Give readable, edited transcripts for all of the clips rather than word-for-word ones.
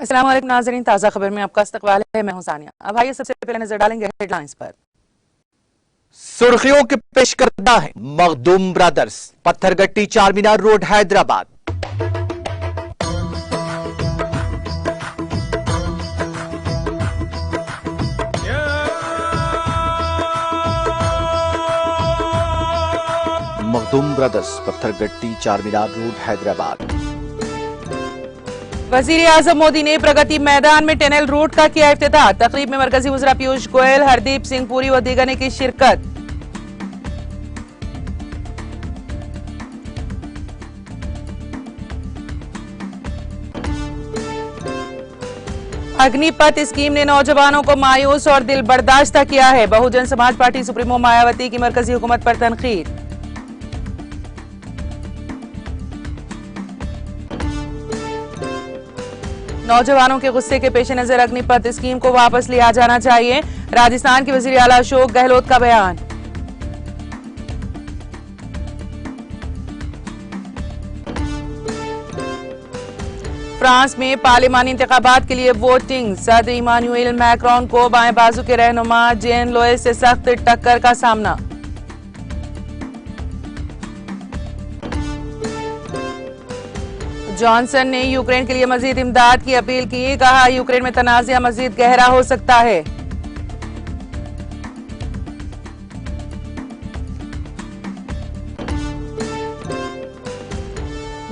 अस्सलाम वालेकुम नाज़रीन, ताज़ा खबर में आपका इस्तकबाल है। मैं हूं सानिया। अब आइए सबसे पहले नजर डालेंगे हेडलाइंस पर। सुर्खियों के पेश करता है Makhdoom brothers, Pathergatti Charminar road Hyderabad. Makhdoom brothers, Pathergatti Charminar road Hyderabad. वजीर आजम मोदी ने प्रगति मैदान में टनल रोड का किया इफ्तिताह। तकरीब में मरकजी वज़ीर पीयूष गोयल, हरदीप सिंह पुरी व दीगर ने की शिरकत। अग्निपथ स्कीम ने नौजवानों को मायूस और दिल बर्दाश्त किया है। बहुजन समाज पार्टी सुप्रीमो मायावती की मरकजी हुकूमत पर तनकीद। नौजवानों के गुस्से के पेश नजर अग्निपथ स्कीम को वापस लिया जाना चाहिए। राजस्थान के वजीर आला अशोक गहलोत का बयान। फ्रांस में पार्लिमानी इंतखाबात के लिए वोटिंग। सदर इमानुएल मैक्रोन को बाएं बाजू के रहनुमा जेन लोइस से सख्त टक्कर का सामना। जॉनसन ने यूक्रेन के लिए मजीद इमदाद की अपील की। कहा यूक्रेन में तनाज़ा मजीद गहरा हो सकता है।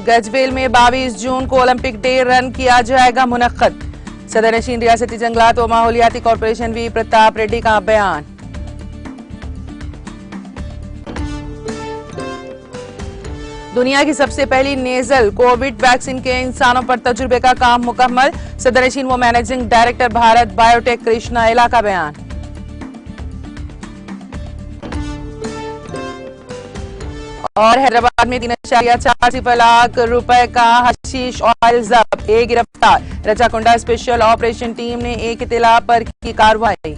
गजवेल में 22 जून को ओलंपिक डे रन किया जाएगा मुनक्कद। सदर नशीन रियासती जंगलात व माहौलियाती कॉरपोरेशन वी प्रताप रेड्डी का बयान। दुनिया की सबसे पहली नेजल कोविड वैक्सीन के इंसानों पर तजुर्बे का काम मुकम्मल। सदर नशीन व managing director Bharat biotech Krishna एला का बयान। और हैदराबाद में 3.4 लाख रुपए का हशीश ऑयल जब्त, एक गिरफ्तार। रचाकुंडा स्पेशल ऑपरेशन टीम ने एक इत्तला पर की कार्रवाई।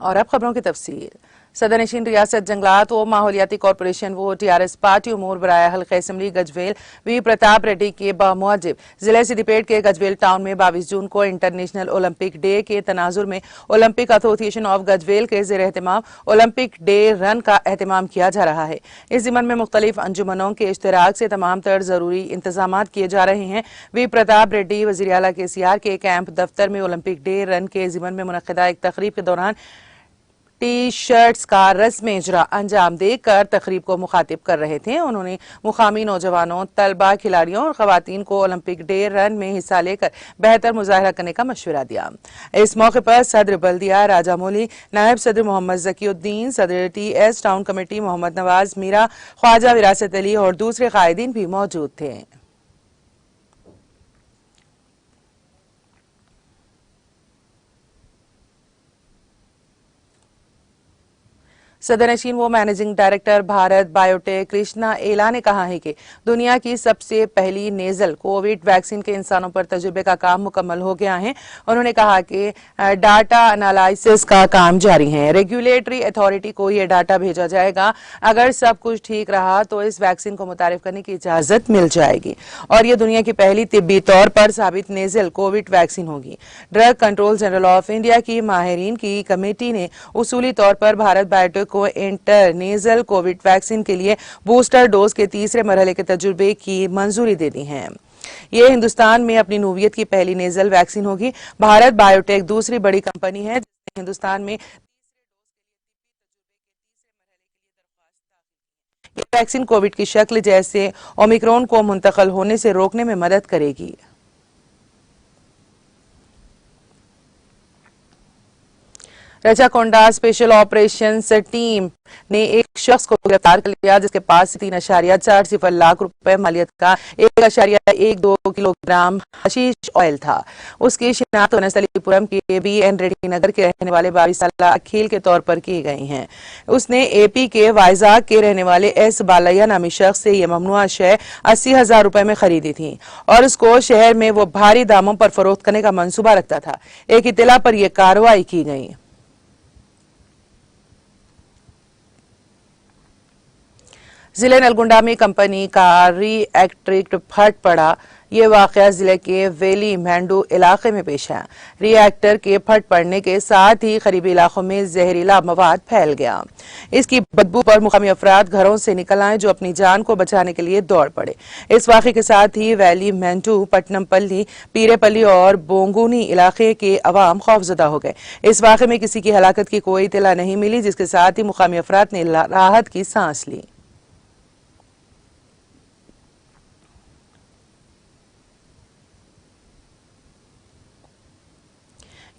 और अब खबरों की तफसील। सदर नशीन रियासत जंगलात व माहौलियाती कॉरपोरेशन वो टीआरएस पार्टी उमूर बराए हल्का असम्बली गजवेल वी प्रताप रेड्डी के बामुजिब जिले सिद्दीपेट के गजवेल टाउन में 22 जून को इंटरनेशनल ओलंपिक डे के तनाजुर में ओलंपिक एसोसिएशन ऑफ गजवेल के जेर एहतमाम ओलंपिक डे रन का एहतमाम किया जा रहा है। इस जिमन में मुख्तलिफ अंजुमनों के इश्तराक से तमाम तर जरूरी इंतजाम किए जा रहे हैं। वी प्रताप रेड्डी वज़ीर आला KCR के कैंप दफ्तर में ओलंपिक डे रन के जिमन में मुनक्किदा एक तकरीब के दौरान टी शर्ट्स का रस्म इजरा अंजाम देकर तकरीब को मुखातिब कर रहे थे। उन्होंने मुकामी नौजवानों, तलबा, खिलाड़ियों और खवातीन को ओलंपिक डे रन में हिस्सा लेकर बेहतर मुजाहरा करने का मशवरा दिया। इस मौके पर सदर बल्दिया राजामौली, नायब सदर मोहम्मद जकीउद्दीन, सदर TS town committee Mohammed Nawaz Meera, Khwaja Virasat Ali और दूसरे कायदीन भी मौजूद थे। सदर नशीन वो managing director Bharat biotech Krishna एला ने कहा है कि दुनिया की सबसे पहली नेजल कोविड वैक्सीन के इंसानों पर तजुर्बे का काम मुकम्मल हो गया है। उन्होंने कहा कि डाटा एनालिसिस का काम जारी है। रेगुलेटरी अथॉरिटी को यह डाटा भेजा जाएगा। अगर सब कुछ ठीक रहा तो इस वैक्सीन को मुतारिफ करने की इजाजत मिल जाएगी और यह दुनिया की पहली तिब्बी तौर पर साबित नेजल कोविड वैक्सीन होगी। Drug control general of India की माहिरीन की कमेटी ने उसूली तौर पर भारत बायोटेक को इंटरनेजल कोविड वैक्सीन के लिए बूस्टर डोज के तीसरे मरहले के तजुर्बे की मंजूरी दे दी है। ये हिंदुस्तान में अपनी नूवियत की पहली नेजल वैक्सीन होगी। भारत बायोटेक दूसरी बड़ी कंपनी है जिसने हिंदुस्तान में ये वैक्सीन कोविड की शक्ल जैसे ओमिक्रॉन को मुंतकिल होने से रोकने में मदद करेगी। रचाकोंडा स्पेशल ऑपरेशंस टीम ने एक शख्स को गिरफ्तार कर लिया जिसके पास से 3.40 लाख रुपए मालियत का 1.12 किलोग्राम हशीश ऑयल था। उसकी शिनाख्त वनस्थलीपुरम के BN रेड्डी नगर के रहने वाले 22 साल अखिल के तौर पर की गई है। उसने AP के वाइजाग के रहने वाले S बालैया नामी शख्स से यह ममनुआ शय 80,000 रुपए में खरीदी थी और उसको शहर में वो भारी दामों पर फरोख्त करने का मंसूबा रखता था। एक इत्तला पर यह कार्रवाई की गई। जिले नलगुंडा में कंपनी का रिएक्टर फट पड़ा। ये वाकया जिले के वेली मेंडू इलाके में पेश है। रिएक्टर के फट पड़ने के साथ ही करीबी इलाकों में जहरीला मवाद फैल गया। इसकी बदबू पर मुकामी अफराद घरों से निकल आए, जो अपनी जान को बचाने के लिए दौड़ पड़े। इस वाकये के साथ ही वैली मेंडू, पट्टनमपल्ली, पीरेपल्ली और बोंगुनी इलाके के अवाम खौफजदा हो गए। इस वाकये में किसी की हलाकत की कोई इतला नहीं मिली, जिसके साथ ही मुकामी अफराद ने राहत की सांस ली।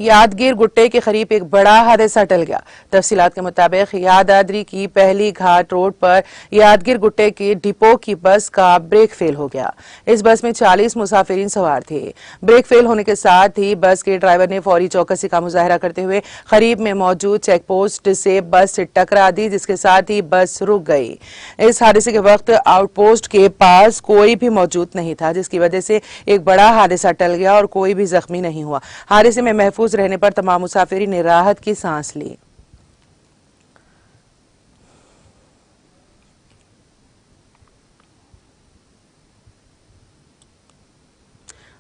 यादगीर गुट्टे के करीब एक बड़ा हादसा टल गया। तफसीलात के मुताबिक यादाद्री की पहली घाट रोड पर यादगीर गुट्टे के डिपो की बस का ब्रेक फेल हो गया। इस बस में 40 मुसाफिरीन सवार थे। ब्रेक फेल होने के साथ ही बस के ड्राइवर ने फौरी चौकसी का मुजाहरा करते हुए करीब में मौजूद चेक पोस्ट से बस से टकरा दी, जिसके साथ ही बस रुक गई। इस हादसे के वक्त आउटपोस्ट के पास कोई भी मौजूद नहीं था, जिसकी वजह से एक बड़ा हादसा टल गया और कोई भी जख्मी नहीं हुआ। हादसे में महफूज रहने पर तमाम मुसाफिरीन ने राहत की सांस ली।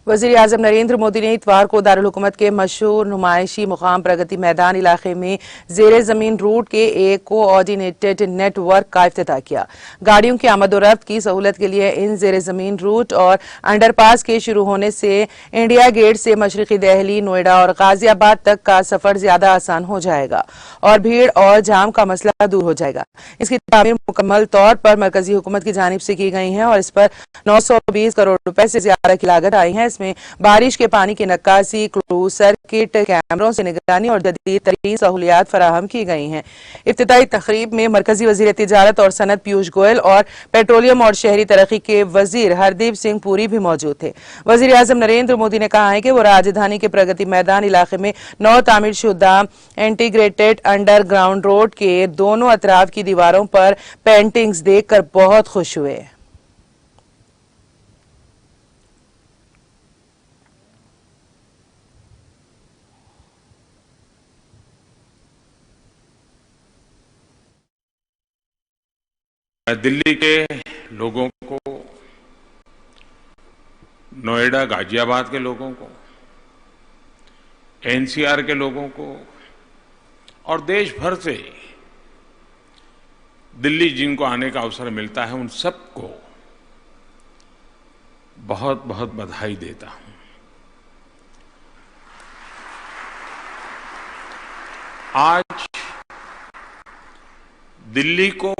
वजीर आजम नरेंद्र मोदी ने इतवार को दारुल हुकूमत के मशहूर नुमाइशी मुकाम प्रगति मैदान इलाके में जेर जमीन रूट के एक कोऑर्डिनेटेड नेटवर्क का इफ्तिताह किया। गाड़ियों की आमदोरफ्त की सहूलत के लिए इन जेर जमीन रूट और अंडरपास के शुरू होने से इंडिया गेट से मशरकी दिल्ली, नोएडा और गाजियाबाद तक का सफर ज्यादा आसान हो जाएगा और भीड़ और जाम का मसला दूर हो जाएगा। इसकी तामीर मुकम्मल तौर पर मरकजी हुकूमत की जानिब से की गई है और इस पर 920 करोड़ रुपए से ज्यादा की लागत आई है। इसमें बारिश के पानी की नक्काशी, क्रूज सर्किट कैमरों से निगरानी और जदीद तरीन सहूलियात फराहम की गई हैं। इफ्तिताही तकरीब में मरकजी वजीर तिजारत और सनत पीयूष गोयल और पेट्रोलियम और शहरी तरक्की के वजीर हरदीप सिंह पुरी भी मौजूद थे। वजीर आजम नरेंद्र मोदी ने कहा है कि वो राजधानी के प्रगति मैदान इलाके में नौ तामीर शुदा इंटीग्रेटेड अंडरग्राउंड रोड के दोनों अतराफ की दीवारों पर पेंटिंग्स देखकर बहुत खुश हुए। मैं दिल्ली के लोगों को, नोएडा गाजियाबाद के लोगों को, एनसीआर के लोगों को और देश भर से दिल्ली जिनको आने का अवसर मिलता है, उन सबको बहुत बहुत बधाई देता हूं। आज दिल्ली को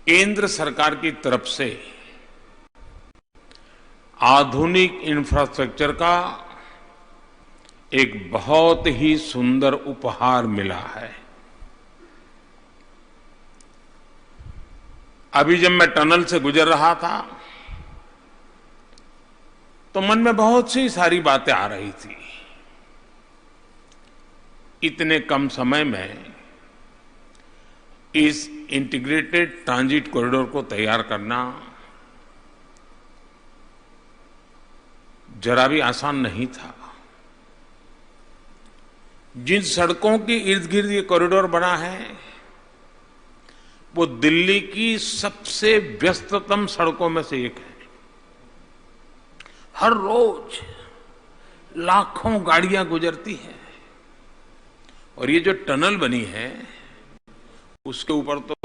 केंद्र सरकार की तरफ से आधुनिक इंफ्रास्ट्रक्चर का एक बहुत ही सुंदर उपहार मिला है। अभी जब मैं टनल से गुजर रहा था तो मन में बहुत सी सारी बातें आ रही थी। इतने कम समय में इस इंटीग्रेटेड ट्रांजिट कॉरिडोर को तैयार करना जरा भी आसान नहीं था। जिन सड़कों के इर्द गिर्द ये कॉरिडोर बना है वो दिल्ली की सबसे व्यस्ततम सड़कों में से एक है। हर रोज लाखों गाड़ियां गुजरती हैं और ये जो टनल बनी है उसके ऊपर तो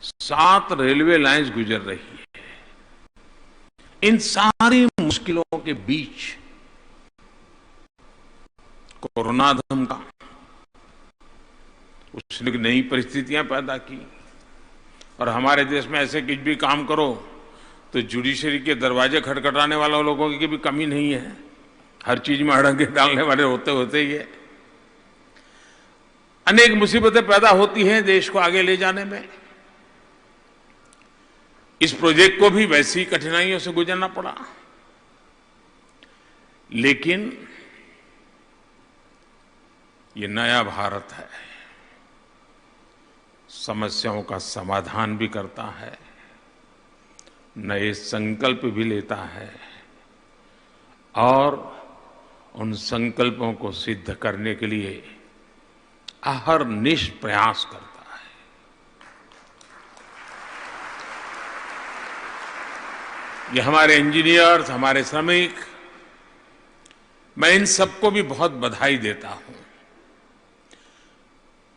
7 रेलवे लाइंस गुजर रही है। इन सारी मुश्किलों के बीच कोरोना धमका, उसने नई परिस्थितियां पैदा की और हमारे देश में ऐसे कुछ भी काम करो तो जुडिशरी के दरवाजे खटखटाने वाले लोगों की भी कमी नहीं है। हर चीज में अड़ंगे डालने वाले होते होते ही है। अनेक मुसीबतें पैदा होती हैं देश को आगे ले जाने में। इस प्रोजेक्ट को भी वैसी कठिनाइयों से गुजरना पड़ा, लेकिन ये नया भारत है, समस्याओं का समाधान भी करता है, नए संकल्प भी लेता है और उन संकल्पों को सिद्ध करने के लिए अहरनिश प्रयास करता है। ये हमारे इंजीनियर्स, हमारे श्रमिक, मैं इन सबको भी बहुत बधाई देता हूं।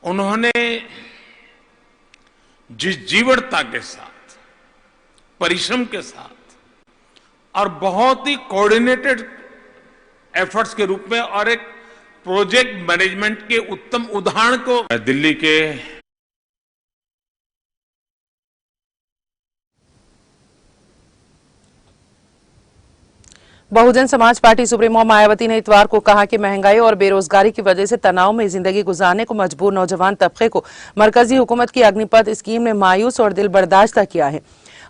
उन्होंने जिस जीवटता के साथ, परिश्रम के साथ और बहुत ही कोऑर्डिनेटेड एफर्ट्स के रूप में और एक प्रोजेक्ट मैनेजमेंट के उत्तम उदाहरण को दिल्ली के बहुजन समाज पार्टी सुप्रीमो मायावती ने इतवार को कहा कि महंगाई और बेरोजगारी की वजह से तनाव में जिंदगी गुजारने को मजबूर नौजवान तबके को मरकजी हुकूमत की अग्निपथ स्कीम ने मायूस और दिल बर्दाश्त किया है।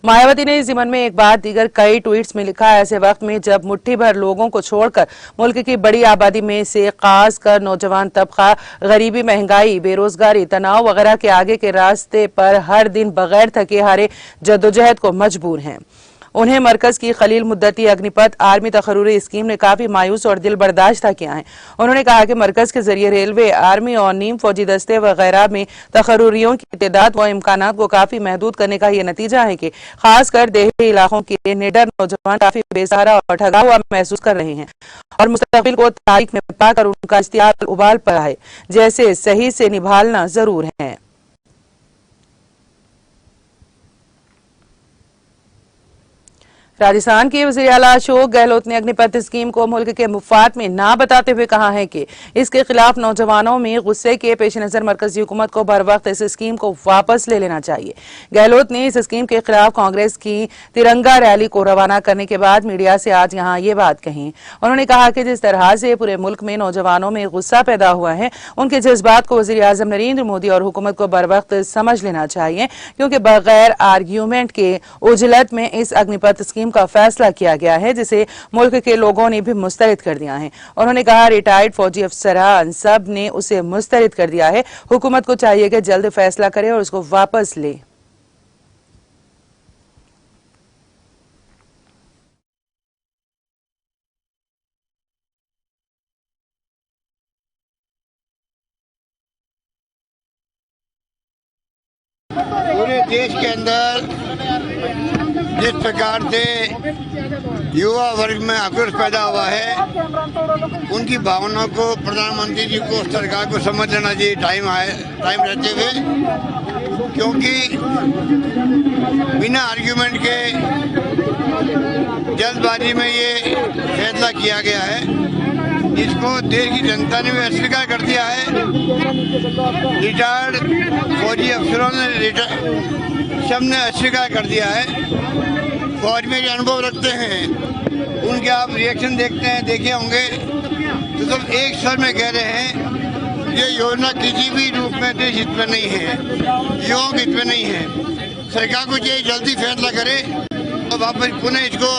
मायावती ने इस जिमन में एक बार दीगर कई ट्वीट्स में लिखा, ऐसे वक्त में जब मुट्ठी भर लोगों को छोड़कर मुल्क की बड़ी आबादी में से खासकर नौजवान तबका गरीबी, महंगाई, बेरोजगारी, तनाव वगैरह के आगे के रास्ते पर हर दिन बगैर थके हारे जद्दोजहद को मजबूर हैं। उन्हें मरकज की खलील मुद्दती अग्निपथ आर्मी तकरूरी स्कीम ने काफी मायूस और दिल बर्दाश्त किया है। उन्होंने कहा कि मरकज के जरिए रेलवे, आर्मी और नीम फौजी दस्ते वगैरह में तकरूरियों की तादाद व इम्कानात को काफी महदूद करने का यह नतीजा है कि खासकर देही इलाकों के निडर नौजवान काफी बेसहारा और ठगा हुआ महसूस कर रहे हैं और मुस्तकबिल को तारीख में पाकर उनका इश्तियाल उबाल पड़ा है, जैसे सही से निभालना जरूर है। राजस्थान के वज़ीर आला अशोक गहलोत ने अग्निपथ स्कीम को मुल्क के मुफाद में ना बताते हुए कहा है कि इसके खिलाफ नौजवानों में गुस्से के पेश नजर मरकजी हुकूमत को बर वक्त इस स्कीम को वापस ले लेना चाहिए। गहलोत ने इस स्कीम के खिलाफ कांग्रेस की तिरंगा रैली को रवाना करने के बाद मीडिया से आज यहाँ ये बात कही। उन्होंने कहा कि जिस तरह से पूरे मुल्क में नौजवानों में गुस्सा पैदा हुआ है, उनके जज्बात को वज़ीर आज़म नरेंद्र मोदी और हुकूमत को बर वक्त समझ लेना चाहिए, क्योंकि बगैर आर्ग्यूमेंट के उजलत में इस अग्निपथ स्कीम का फैसला किया गया है, जिसे मुल्क के लोगों ने भी मुस्तरद कर दिया है। उन्होंने कहा, रिटायर्ड फौजी अफसरान सब ने उसे मुस्तरद कर दिया है। हुकूमत को चाहिए कि जल्द फैसला करे और उसको वापस ले। पूरे देश के अंदर जिस प्रकार से युवा वर्ग में आक्रोश पैदा हुआ है, उनकी भावनाओं को प्रधानमंत्री जी को, सरकार को समझ लेना चाहिए टाइम रहते हुए, क्योंकि बिना आर्ग्यूमेंट के जल्दबाजी में ये फैसला किया गया है, जिसको देश की जनता ने भी अस्वीकार कर दिया है। रिटायर्ड फौजी अफसरों ने सब ने अस्वीकार कर दिया है। फौज में जो अनुभव रखते हैं, उनके आप रिएक्शन देखे होंगे, तो सब एक स्वर में कह रहे हैं ये योजना किसी भी रूप में देश हित में नहीं है, युवाओं के हित में नहीं है। सरकार को ये जल्दी फैसला करे और वापस पुनः इसको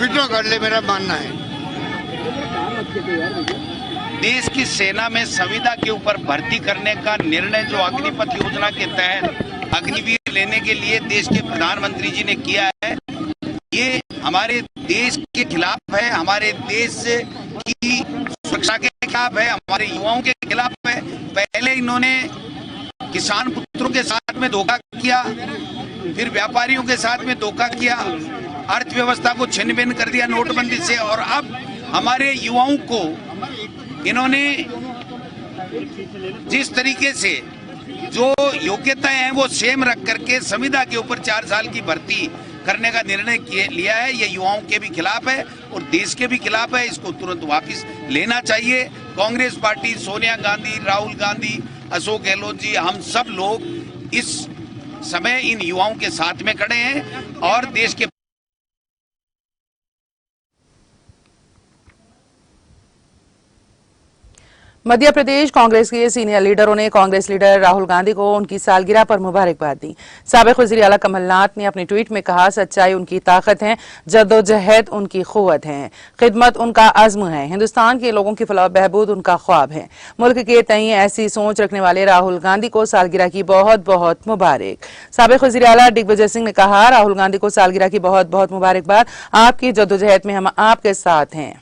विड्रॉ कर ले, मेरा मानना है। देश की सेना में संविदा के ऊपर भर्ती करने का निर्णय जो अग्निपथ योजना के तहत अग्निवीर लेने के लिए देश के प्रधानमंत्री जी ने किया है, ये हमारे देश के खिलाफ है, हमारे देश की सुरक्षा के खिलाफ है, हमारे युवाओं के खिलाफ है। पहले इन्होंने किसान पुत्रों के साथ में धोखा किया, फिर व्यापारियों के साथ में धोखा किया, अर्थव्यवस्था को छिन्न भिन्न कर दिया नोटबंदी से, और अब हमारे युवाओं को इन्होंने जिस तरीके से जो योग्यताएं हैं वो सेम रख करके संविदा के ऊपर 4 साल की भर्ती करने का निर्णय लिया है, ये युवाओं के भी खिलाफ है और देश के भी खिलाफ है। इसको तुरंत वापस लेना चाहिए। कांग्रेस पार्टी, सोनिया गांधी, राहुल गांधी, अशोक गहलोत जी, हम सब लोग इस समय इन युवाओं के साथ में खड़े हैं और देश के मध्य प्रदेश कांग्रेस के सीनियर लीडरों ने कांग्रेस लीडर राहुल गांधी को उनकी सालगिरह पर मुबारकबाद दी। साबिक वज़ीर आला कमलनाथ ने अपने ट्वीट में कहा, सच्चाई उनकी ताकत है, जद्दोजहद उनकी क़ुव्वत है, खिदमत उनका अज़्म है, हिंदुस्तान के लोगों की फलाह बहबूद उनका ख्वाब है। मुल्क के तई ऐसी सोच रखने वाले राहुल गांधी को सालगिरह की बहुत बहुत मुबारक। साबिक वज़ीर आला दिग्विजय सिंह ने कहा, राहुल गांधी को सालगिरह की बहुत बहुत मुबारकबाद। आपकी जद्दोजहद में हम आपके साथ हैं।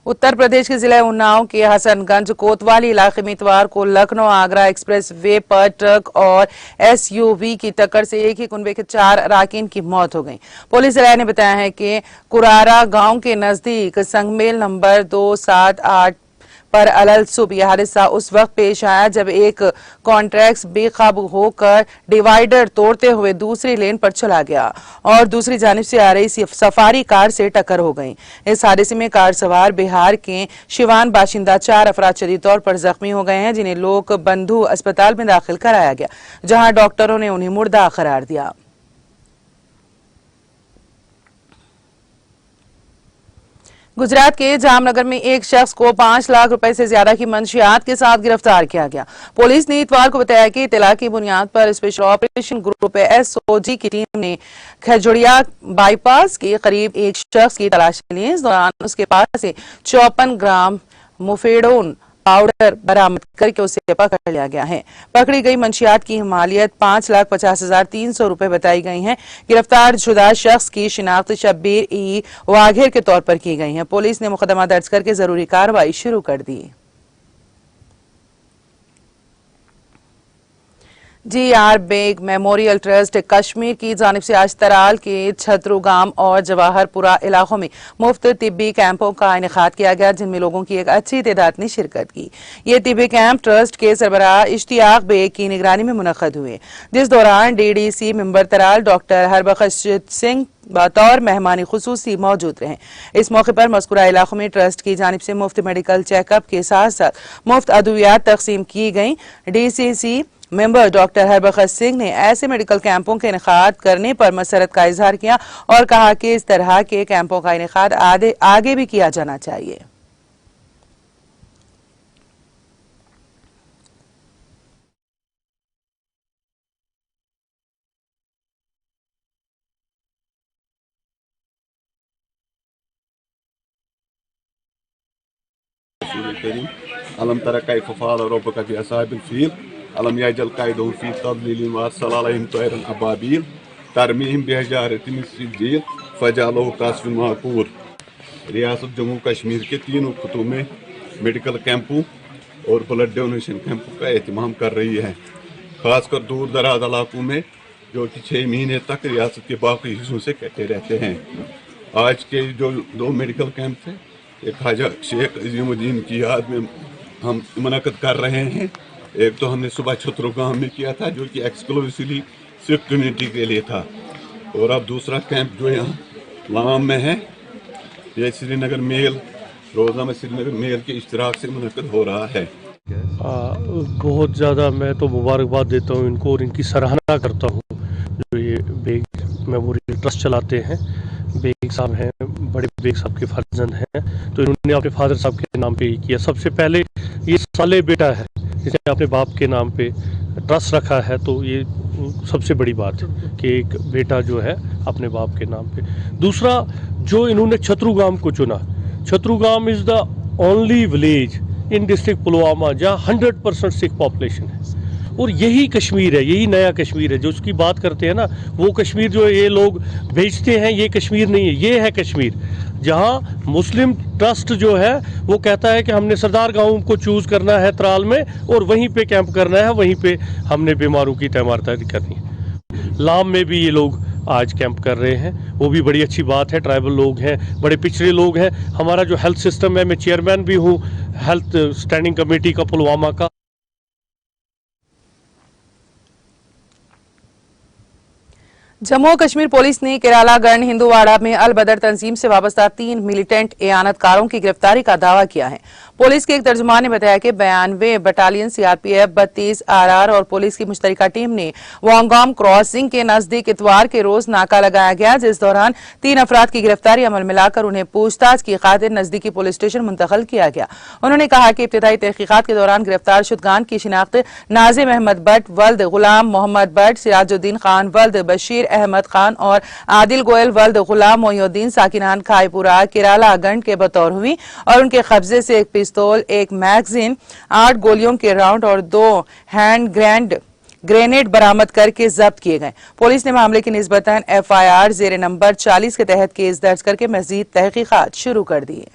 उत्तर प्रदेश के जिले उन्नाव के हसनगंज कोतवाली इलाके में इतवार को लखनऊ आगरा एक्सप्रेस वे पर ट्रक और एसयूवी की टक्कर से एक ही कुनबे के 4 अरकान की मौत हो गई। पुलिस ने बताया है कि कुरारा गांव के नजदीक संगमेल नंबर 278 पर अलल सुबह यह हादसा उस वक्त पेश आया जब एक कॉन्ट्रैक्ट बेकाबू होकर डिवाइडर तोड़ते हुए दूसरी लेन पर चला गया और दूसरी जानिब से आ रही सफारी कार से टक्कर हो गई। इस हादसे में कार सवार बिहार के शिवान बाशिंदा 4 अफराद शदीद तौर पर जख्मी हो गए हैं, जिन्हें लोक बंधु अस्पताल में दाखिल कराया गया, जहां डॉक्टरों ने उन्हें मुर्दा करार दिया। गुजरात के जामनगर में एक शख्स को 5 लाख रुपए से ज्यादा की मंशियात के साथ गिरफ्तार किया गया। पुलिस ने इतवार को बताया कि इत्तला की बुनियाद पर स्पेशल ऑपरेशन ग्रुप एसओजी की टीम ने खजुड़िया बाईपास के करीब एक शख्स की तलाशी ली। इस दौरान उसके पास से 54 ग्राम मुफेडोन पाउडर बरामद करके उसे पकड़ लिया गया है। पकड़ी गई मंशियात की हिमालियत 5,50,300 रुपए बताई गई है। गिरफ्तार शुदा शख्स की शिनाख्त शब्बीर ई वाघेर के तौर पर की गई है। पुलिस ने मुकदमा दर्ज करके जरूरी कार्रवाई शुरू कर दी। GR Beg memorial trust Kashmir की जानिब से आज तराल के छतरुगाम और जवाहरपुरा इलाकों में मुफ्त तिब्बी कैंपों का इनेकाद किया गया, जिनमें लोगों की एक अच्छी तादाद ने शिरकत की। ये तिब्बी कैंप ट्रस्ट के सरबराह इश्तियाक बेग की निगरानी में मुनक्कद हुए, जिस दौरान DDC member Tral doctor Harbaksh Singh बतौर मेहमानी खुसूसी मौजूद रहे। इस मौके पर मज़कूरा इलाकों में ट्रस्ट की जानिब से मुफ्त मेडिकल चेकअप के साथ साथ मुफ्त अद्वियात तकसीम की गई। DCC member doctor Harbaksh Singh ने ऐसे मेडिकल कैंपों के इनेकाद करने पर मसरत का इजहार किया और कहा कि इस तरह के कैंपों का इनेकाद आगे भी किया जाना चाहिए। अलम तरा कैफ फ़अल रब्बुका फी अस्हाबिल फील अलम यजल कैदहुम फी तदलील व सलालहिम तैरन अबाबील तरमीहिम बिहिजारतिन मिन सिज्जील फजअलहु कसफिन माकूल। रियासत जम्मू कश्मीर के 3 खितों में मेडिकल कैंपों और ब्लड डोनेशन कैंपों का एहतमाम कर रही है, खासकर दूर दराज इलाकों में जो कि 6 महीने तक रियासत के बाकी हिस्सों से कटे रहते हैं। आज के जो 2 मेडिकल कैंप थे, एक ख्वाजा शेख अजीमुद्दीन की याद में हम मुनक़द कर रहे हैं। एक तो हमने सुबह छतरुगाम में किया था, जो कि एक्सक्लूसिवली सिख कम्युनिटी के लिए था, और अब दूसरा कैंप जो यहाँ लाम में है, ये श्रीनगर मेल रोज़ाना श्रीनगर मेल के इश्तराक से मुनक़द हो रहा है। बहुत ज़्यादा मैं तो मुबारकबाद देता हूँ इनको और इनकी सराहना करता हूँ जो ये बेग मेमोरियल ट्रस्ट चलाते हैं। बेग साहब हैं, बड़े बेग साहब के फर्जंद हैं, तो इन्होंने अपने फादर साहब के नाम पे ही किया। सबसे पहले ये साले बेटा है जिसने अपने बाप के नाम पे ट्रस्ट रखा है, तो ये सबसे बड़ी बात है कि एक बेटा जो है अपने बाप के नाम पे। दूसरा, जो इन्होंने छतरुगाम को चुना, Chatrugam is the only village in district Pulwama जहाँ 100% सिख पॉपुलेशन है, और यही कश्मीर है, यही नया कश्मीर है जो उसकी बात करते हैं ना। वो कश्मीर जो ये लोग भेजते हैं, ये कश्मीर नहीं है, ये है कश्मीर जहाँ मुस्लिम ट्रस्ट जो है वो कहता है कि हमने सरदार गांव को चूज़ करना है त्राल में, और वहीं पे कैंप करना है, वहीं पे हमने बीमारों की तैमारदारी करनी है। लाम में भी ये लोग आज कैंप कर रहे हैं, वो भी बड़ी अच्छी बात है। ट्राइबल लोग हैं, बड़े पिछड़े लोग हैं। हमारा जो हेल्थ सिस्टम है, मैं चेयरमैन भी हूँ हेल्थ स्टैंडिंग कमेटी का पुलवामा का। जम्मू कश्मीर पुलिस ने केराला गढ़ हिंदुवाड़ा में अल बदर तंजीम से वाबस्ता 3 मिलिटेंट एआनतकारों की गिरफ्तारी का दावा किया है। पुलिस के एक तर्जुमान ने बताया कि 92 बटालियन सीआरपीएफ 32 आरआर और पुलिस की मुश्तरका टीम ने वांगोम क्रॉसिंग के नजदीक इतवार के रोज नाका लगाया गया, जिस दौरान 3 अफराद की गिरफ्तारी अमल मिलाकर उन्हें पूछताछ की खातिर नजदीकी पुलिस स्टेशन मुंतकिल किया गया। उन्होंने कहा कि इब्तिदाई तहकीकात के दौरान गिरफ्तार शुदगान की शिनाख्त नाजिम अहमद बट वल्द गुलाम मोहम्मद बट, सिराजुद्दीन खान वल्द बशीर अहमद खान और आदिल गोयल वल्द गुलाम मोयुद्दीन साकिनान खाईपुरा केराला गंड के बतौर हुई, और उनके कब्जे से एक पिस्तौल, एक मैगजीन, 8 गोलियों के राउंड और 2 हैंड ग्रेनेड बरामद करके जब्त किए गए। पुलिस ने मामले की निस्बतन एफआईआर जेर नंबर 40 के तहत केस दर्ज करके मजीद तहकीकात शुरू कर दी है।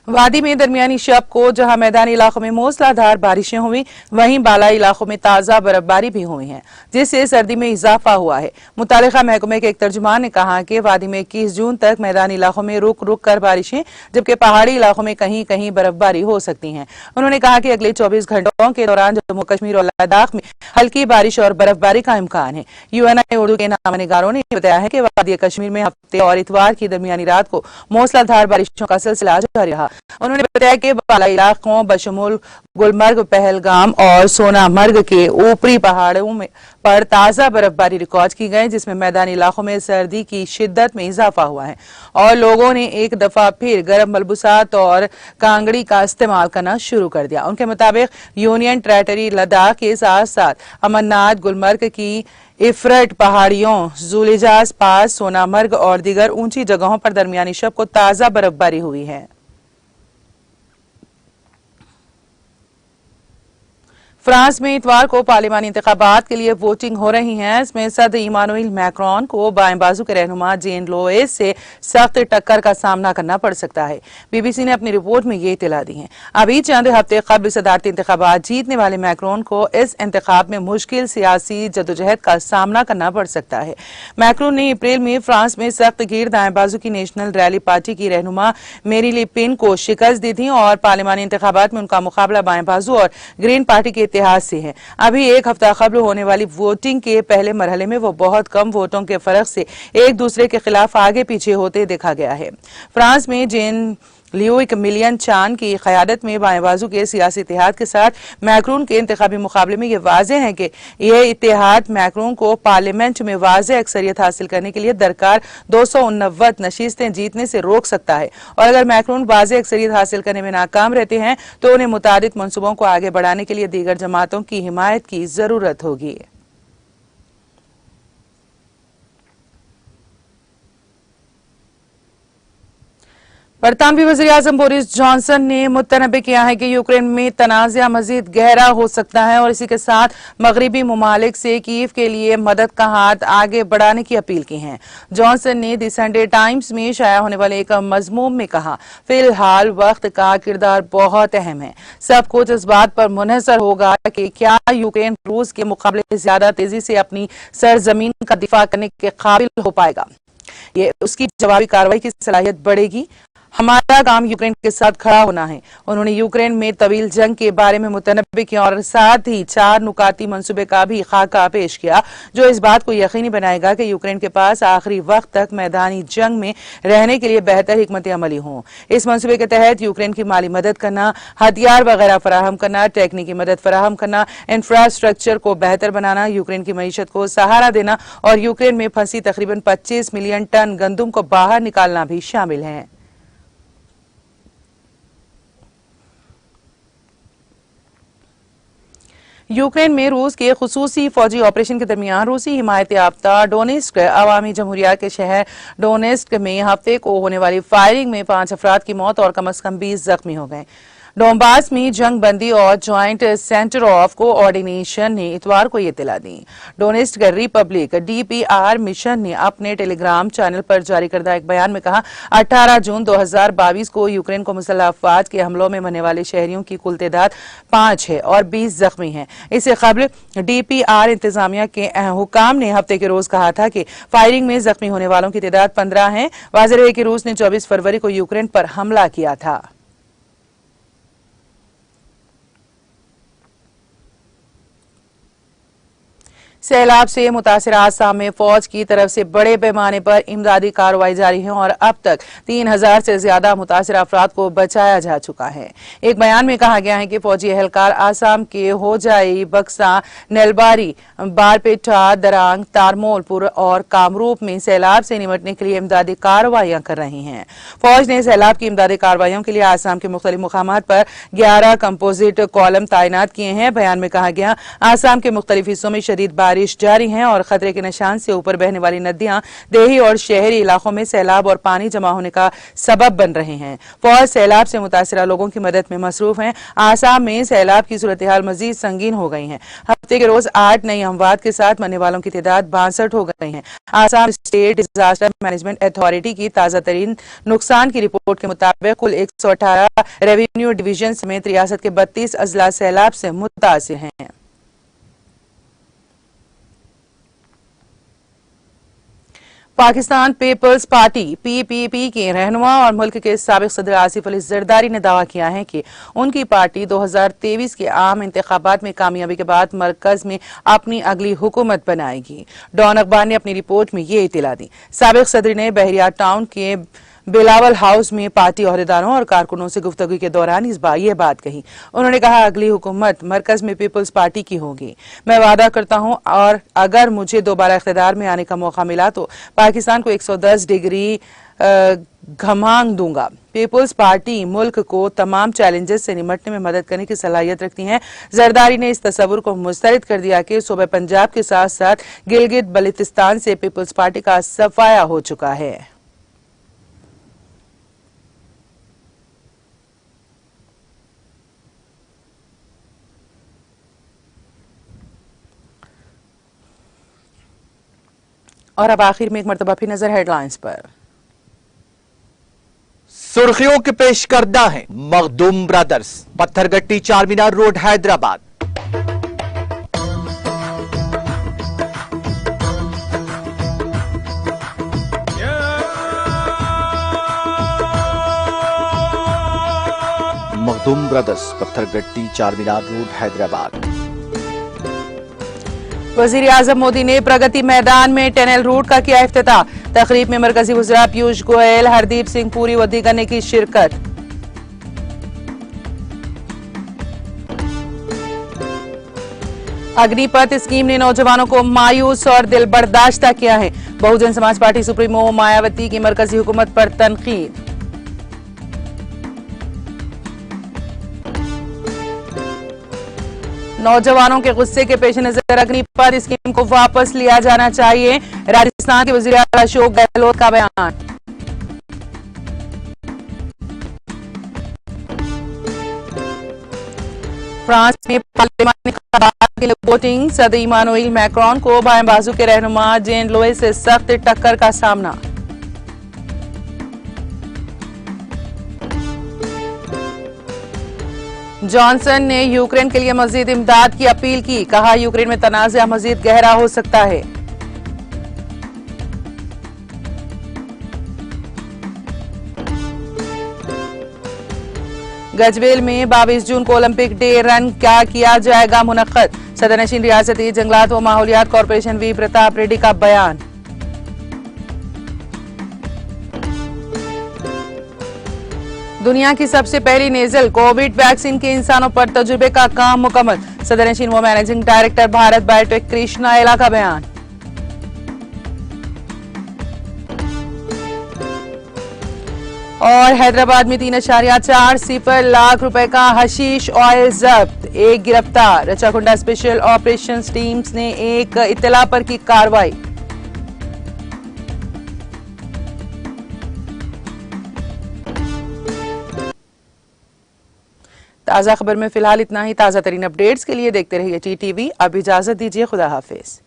वादी में दरमियानी शब को जहां मैदानी इलाकों में मूसलाधार बारिशें हुई, वहीं बालाई इलाकों में ताजा बर्फबारी भी हुई है, जिससे सर्दी में इजाफा हुआ है। मुतालिका महकमे के एक तर्जुमान ने कहा कि वादी में 21 जून तक मैदानी इलाकों में रुक रुक कर बारिशें, जबकि पहाड़ी इलाकों में कहीं कहीं बर्फबारी हो सकती है। उन्होंने कहा कि अगले 24 घंटों के दौरान जम्मू कश्मीर और लद्दाख में हल्की बारिश और बर्फबारी का इम्कान है। UNI उर्दू के नामनिगारों ने बताया है कि वादी कश्मीर में हफ्ते और इतवार की दरमियानी रात को मूसलाधार बारिशों का सिलसिला जारी रहा। उन्होंने बताया कि बालाई इलाकों बशमूल गुलमर्ग, पहलगाम और सोनामर्ग के ऊपरी पहाड़ों में पर ताजा बर्फबारी रिकॉर्ड की गई, जिसमें मैदानी इलाकों में सर्दी की शिद्दत में इजाफा हुआ है और लोगों ने एक दफा फिर गर्म मलबूसात और कांगड़ी का इस्तेमाल करना शुरू कर दिया। उनके मुताबिक यूनियन टेरिटरी लद्दाख के साथ साथ अमरनाथ, गुलमर्ग की इफरट पहाड़ियों, जुलेजाज पास, सोनामर्ग और दीगर ऊंची जगहों पर दरमियानी शब को ताजा बर्फबारी हुई है। फ्रांस में इतवार को पार्लिमानी इंतखाबात के लिए वोटिंग हो रही है। इसमें सदर इमानुएल मैक्रोन को बाएं बाजू के रहनुमा जेन लोएस से सख्त टक्कर का सामना करना पड़ सकता है। BBC ने अपनी रिपोर्ट में ये इत्तला दी है। अभी चंद हफ्ते कबल सदारती इंतखाबात जीतने वाले मैक्रोन को इस इंतखाब में मुश्किल सियासी जदोजहद का सामना करना पड़ सकता है। मैक्रोन ने अप्रैल में फ्रांस में सख्त गिर दाएं बाजू की नेशनल रैली पार्टी की रहनुमा मेरी ले पेन को शिकस्त दी थी और पार्लिमानी इंतखाबात में उनका मुकाबला बाएं बाजू और ग्रीन पार्टी के इतिहास से है। अभी एक हफ्ता कबल होने वाली वोटिंग के पहले मरहले में वो बहुत कम वोटों के फर्क से एक दूसरे के खिलाफ आगे पीछे होते देखा गया है। फ्रांस में जेन लियोइक मिलियन चान की क़यादत में बाएं बाजू के सियासी इत्तेहाद के साथ मैक्रोन के इंतखाबी मुकाबले में ये वाज़ेह है कि यह इत्तेहाद मैक्रोन को पार्लियामेंट में वाज़ेह अक्सरियत हासिल करने के लिए दरकार 289 नशीस्तें जीतने से रोक सकता है और अगर मैक्रोन वाज़ेह अक्सरियत हासिल करने में नाकाम रहते हैं तो उन्हें मुतादिद मंसूबों को आगे बढ़ाने के लिए दीगर जमातों की हिमायत की जरूरत होगी। बरतानवी वज़ीर-ए-आज़म बोरिस जॉनसन ने मुतनब्बे किया है कि यूक्रेन में तनाज़ा मज़ीद गहरा हो सकता है और इसी के साथ मगरबी ममालिक से कीव के लिए मदद का हाथ आगे बढ़ाने की अपील की है। जॉनसन ने द संडे टाइम्स में शाया होने वाले एक मज़मूम में कहा, फिलहाल वक्त का किरदार बहुत अहम है। सब कुछ इस बात पर मुनहसर होगा कि क्या यूक्रेन रूस के मुकाबले ज्यादा तेजी से अपनी सरजमीन का दिफा करने के काबिल हो पाएगा। ये उसकी जवाबी कार्रवाई की सलाहियत बढ़ेगी। हमारा काम यूक्रेन के साथ खड़ा होना है। उन्होंने यूक्रेन में तवील जंग के बारे में मुतनब्बे किया और साथ ही 4 नुकाती मंसूबे का भी खाका पेश किया जो इस बात को यकीनी बनाएगा कि यूक्रेन के पास आखिरी वक्त तक मैदानी जंग में रहने के लिए बेहतर हिकमत अमली हो। इस मंसूबे के तहत यूक्रेन की माली मदद करना, हथियार वगैरह फराहम करना, टेक्निकी मदद फराहम करना, इंफ्रास्ट्रक्चर को बेहतर बनाना, यूक्रेन की मईशत को सहारा देना और यूक्रेन में फंसी तकरीबन 25 मिलियन टन गंदुम को बाहर निकालना भी शामिल है। यूक्रेन में रूस के खुसूसी फौजी ऑपरेशन के दरमियान रूसी हिमायत याफ्ता डोनेस्क अवामी जमहूरिया के शहर डोनेस्क में हफ्ते को होने वाली फायरिंग में 5 अफराद की मौत और कम से कम 20 जख्मी हो गए। डोंबास में जंग बंदी और ज्वाइंट सेंटर ऑफ कोऑर्डिनेशन ने इतवार को ये इत्तला दी। डोनेस्क रिपब्लिक DPR मिशन ने अपने टेलीग्राम चैनल पर जारी करदा एक बयान में कहा, 18 जून 2022 को यूक्रेन को मुसल्लह अफवाज के हमलों में मरने वाले शहरियों की कुल तादाद 5 है और 20 जख्मी हैं। इससे कबल DPR इंतजामिया के हुकाम ने हफ्ते के रोज कहा था कि फायरिंग में जख्मी होने वालों की तादाद 15 है। वाज़ेह है कि रूस ने 24 फरवरी को यूक्रेन पर हमला किया था। सैलाब से मुतासिर आसाम में फौज की तरफ से बड़े पैमाने पर इमदादी कार्रवाई जारी है और अब तक 3000 से ज्यादा मुतासिर अफराद को बचाया जा चुका है। एक बयान में कहा गया है कि फौजी एहलकार आसाम के होजाई, बक्सा, नलबारी, बारपेटा, दरांग, तारमोलपुर और कामरूप में सैलाब से निपटने के लिए इमदादी कार्रवाइयां कर रही हैं। फौज ने सैलाब की इमदादी कार्रवाइयों के लिए आसाम के मुख्तलिफ मुकामात पर 11 कंपोजिट कॉलम तैनात किए हैं। बयान में कहा गया, आसाम के मुख्तलिफ हिस्सों में शदीद बारिश जारी है और खतरे के निशान से ऊपर बहने वाली नदियां देही और शहरी इलाकों में सैलाब और पानी जमा होने का सबब बन रहे हैं। फौज सैलाब से मुतासिरा लोगों की मदद में मसरूफ है। आसाम में सैलाब की सूरत हाल मजीद संगीन हो गई है। हफ्ते के रोज 8 नई अमवात के साथ मरने वालों की तादाद 62 हो गई है। Assam state disaster management authority की ताजा तरीन नुकसान की रिपोर्ट के मुताबिक कुल 118 रेवेन्यू डिवीजन समेत रियासत के 32 अजला सैलाब से मुतासिर हैं। पाकिस्तान पीपल्स पार्टी पीपीपी के रहनुमा और मुल्क के साबिक सदर आसिफ अली जरदारी ने दावा किया है कि उनकी पार्टी 2023 के आम इंतखाबात में कामयाबी के बाद मरकज में अपनी अगली हुकूमत बनाएगी। डॉन अखबार ने अपनी रिपोर्ट में ये इत्तला दी। साबिक सदर ने बहरिया टाउन के बिलावल हाउस में पार्टी ओहदेदारों और कारकुनों से गुफ्तगू के दौरान इस बार ये बात कही। उन्होंने कहा, अगली हुकूमत मरकज में पीपल्स पार्टी की होगी। मैं वादा करता हूं और अगर मुझे दोबारा इख्तिदार में आने का मौका मिला तो पाकिस्तान को 110 डिग्री घमांग दूंगा। पीपल्स पार्टी मुल्क को तमाम चैलेंजेस से निमटने में मदद करने की सलाहियत रखती है। जरदारी ने इस तस्वुर को मुस्तरद कर दिया कि सूबे पंजाब के साथ साथ गिलगित बल्तिस्तान से पीपल्स पार्टी का सफाया हो चुका है। और अब आखिर में एक मरतबा फिर नजर हेडलाइंस पर। सुर्खियों के पेश करदा है Makhdoom brothers, Pathergatti Charminar road Hyderabad. Makhdoom brothers, Pathergatti Charminar road Hyderabad. वजीर आजम मोदी ने प्रगति मैदान में टनल रूट का किया इफ्तिताह। तकरीब में मरकजी वज़रा पीयूष गोयल, हरदीप सिंह पुरी व दीगर ने की शिरकत। अग्निपथ स्कीम ने नौजवानों को मायूस और दिल बर्दाश्ता किया है। बहुजन समाज पार्टी सुप्रीमो मायावती की मरकजी हुकूमत पर तनकीद। नौजवानों के गुस्से के पेश नजर अग्निपथ स्कीम को वापस लिया जाना चाहिए। राजस्थान के वजीर आला अशोक गहलोत का बयान। फ्रांस में पार्लियामानी इंतखाबात के लिए वोटिंग, सदर इमानुएल मैक्रोन को बाएं बाजू के रहनुमा जेन लोइस से सख्त टक्कर का सामना। जॉनसन ने यूक्रेन के लिए मजीद इमदाद की अपील की। कहा, यूक्रेन में तनाज़ा मजीद गहरा हो सकता है। गजवेल में 22 जून को ओलंपिक डे रन क्या किया जाएगा मुनक्कद। सदरनशीन रियासती जंगलात व माहौलियात कॉरपोरेशन वी प्रताप रेड्डी का बयान। दुनिया की सबसे पहली नेजल कोविड वैक्सीन के इंसानों पर तजुर्बे का काम मुकम्मल। सदरनशीन व managing director Bharat biotech Krishna एला का बयान। और हैदराबाद में 3.40 लाख रुपए का हशीश ऑयल जब्त, एक गिरफ्तार। रचाकुंडा स्पेशल ऑपरेशंस टीम्स ने एक इत्तला पर की कार्रवाई। ताज़ा खबर में फिलहाल इतना ही। ताज़ा तरीन अपडेट्स के लिए देखते रहिए टीटीवी। अब इजाजत दीजिए, खुदा हाफिज।